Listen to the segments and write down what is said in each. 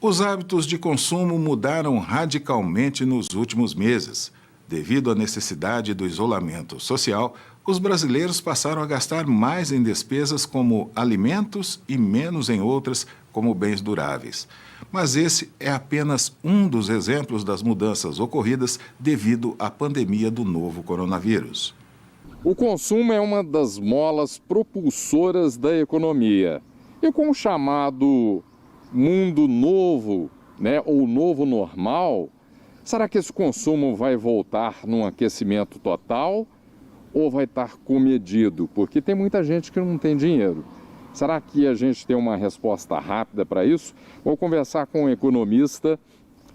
Os hábitos de consumo mudaram radicalmente nos últimos meses. Devido à necessidade do isolamento social, os brasileiros passaram a gastar mais em despesas como alimentos e menos em outras, como bens duráveis. Mas esse é apenas um dos exemplos das mudanças ocorridas devido à pandemia do novo coronavírus. O consumo é uma das molas propulsoras da economia. E com o chamado mundo novo, ou novo normal, será que esse consumo vai voltar num aquecimento total ou vai estar comedido? Porque tem muita gente que não tem dinheiro. Será que a gente tem uma resposta rápida para isso? Vou conversar com o economista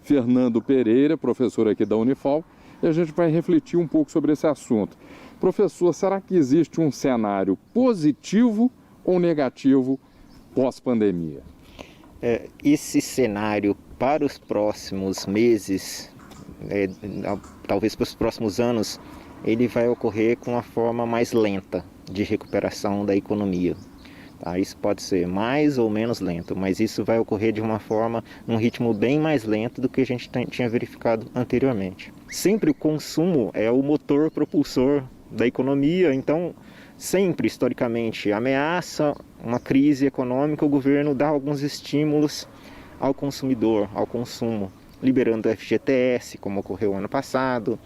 Fernando Pereira, professor aqui da Unifal, e a gente vai refletir um pouco sobre esse assunto. Professor, será que existe um cenário positivo ou negativo pós-pandemia? Esse cenário para os próximos meses, talvez para os próximos anos, ele vai ocorrer com uma forma mais lenta de recuperação da economia. Tá? Isso pode ser mais ou menos lento, mas isso vai ocorrer de uma forma, num ritmo bem mais lento do que a gente tinha verificado anteriormente. Sempre o consumo é o motor propulsor da economia, então sempre, historicamente, ameaça uma crise econômica, o governo dá alguns estímulos ao consumidor, ao consumo, liberando o FGTS, como ocorreu ano passado,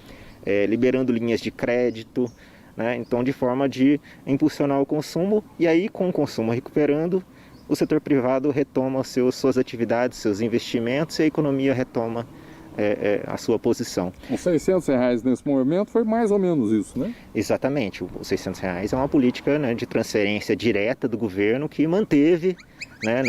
liberando linhas de crédito, né? Então, de forma de impulsionar o consumo, e aí, com o consumo recuperando, o setor privado retoma suas atividades, seus investimentos, e a economia retoma a sua posição. Os R$600 nesse momento foi mais ou menos isso, né? Exatamente. Os R$600 é uma política, né, de transferência direta do governo que manteve, né,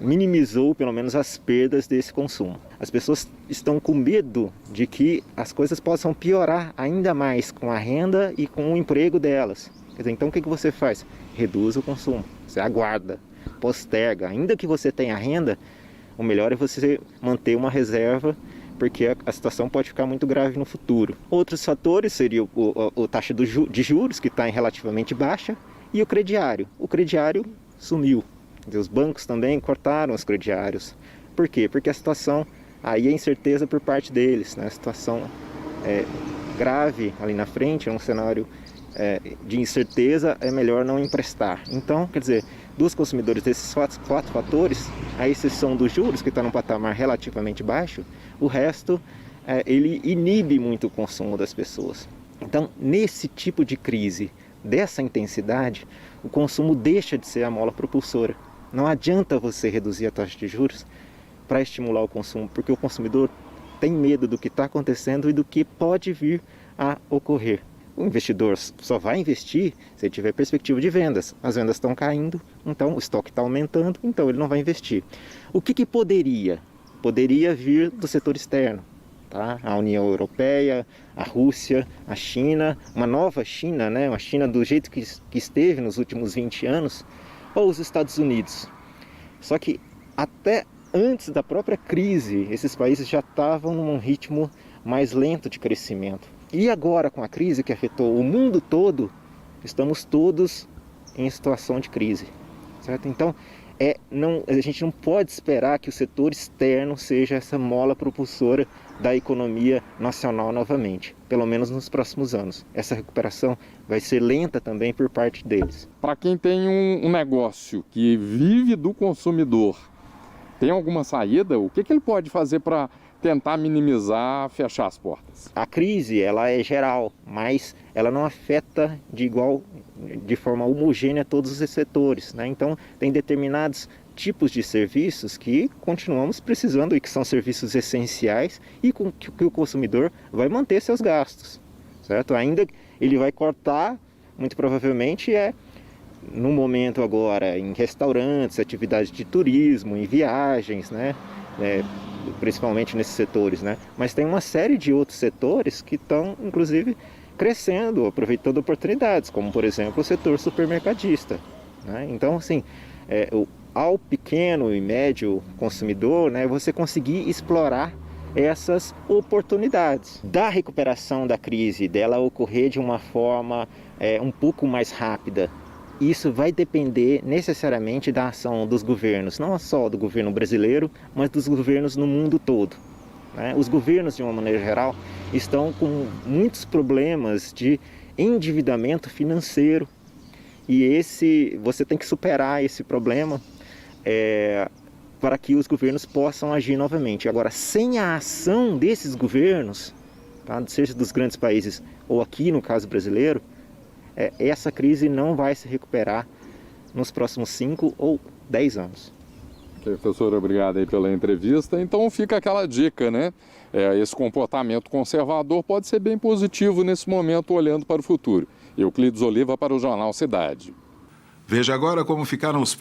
minimizou pelo menos as perdas desse consumo. As pessoas estão com medo de que as coisas possam piorar ainda mais com a renda e com o emprego delas. Quer dizer, então o que você faz? Reduz o consumo, você aguarda, posterga. Ainda que você tenha renda, o melhor é você manter uma reserva, porque a situação pode ficar muito grave no futuro. Outros fatores seriam a taxa de juros, que está em relativamente baixa, e o crediário. O crediário sumiu. Os bancos também cortaram os crediários. Por quê? Porque a situação, aí é incerteza por parte deles, né? A situação é grave ali na frente, é um cenário de incerteza, é melhor não emprestar. Então, quer dizer, dos consumidores desses quatro fatores, à exceção dos juros, que está num patamar relativamente baixo, o resto, ele inibe muito o consumo das pessoas. Então, nesse tipo de crise, dessa intensidade, o consumo deixa de ser a mola propulsora. Não adianta você reduzir a taxa de juros para estimular o consumo, porque o consumidor tem medo do que está acontecendo e do que pode vir a ocorrer. O investidor só vai investir se ele tiver perspectiva de vendas. As vendas estão caindo, então o estoque está aumentando, então ele não vai investir. O que poderia? Poderia vir do setor externo. Tá? A União Europeia, a Rússia, a China, uma nova China, né? Uma China do jeito que esteve nos últimos 20 anos, ou os Estados Unidos. Só que até antes da própria crise, esses países já estavam num ritmo mais lento de crescimento. E agora, com a crise que afetou o mundo todo, estamos todos em situação de crise, certo? Então, a gente não pode esperar que o setor externo seja essa mola propulsora da economia nacional novamente, pelo menos nos próximos anos. Essa recuperação vai ser lenta também por parte deles. Para quem tem um negócio que vive do consumidor, tem alguma saída? O que ele pode fazer para tentar minimizar, fechar as portas? A crise, ela é geral, mas ela não afeta de forma homogênea todos os setores, né? Então, tem determinados tipos de serviços que continuamos precisando e que são serviços essenciais e com que o consumidor vai manter seus gastos, certo? Ainda ele vai cortar, muito provavelmente, no momento agora, em restaurantes, atividades de turismo, em viagens, né? Principalmente nesses setores, né? Mas tem uma série de outros setores que estão, inclusive, crescendo, aproveitando oportunidades, como, por exemplo, o setor supermercadista, né? Então, assim, ao pequeno e médio consumidor, né, você conseguir explorar essas oportunidades. Da recuperação da crise, dela ocorrer de uma forma um pouco mais rápida, isso vai depender necessariamente da ação dos governos, não só do governo brasileiro, mas dos governos no mundo todo. Os governos, de uma maneira geral, estão com muitos problemas de endividamento financeiro e você tem que superar esse problema para que os governos possam agir novamente. Agora, sem a ação desses governos, tá, seja dos grandes países ou aqui no caso brasileiro, essa crise não vai se recuperar nos próximos 5 ou 10 anos. Professor, obrigado aí pela entrevista. Então fica aquela dica, né? Esse comportamento conservador pode ser bem positivo nesse momento, olhando para o futuro. Euclides Oliva para o Jornal Cidade. Veja agora como ficaram os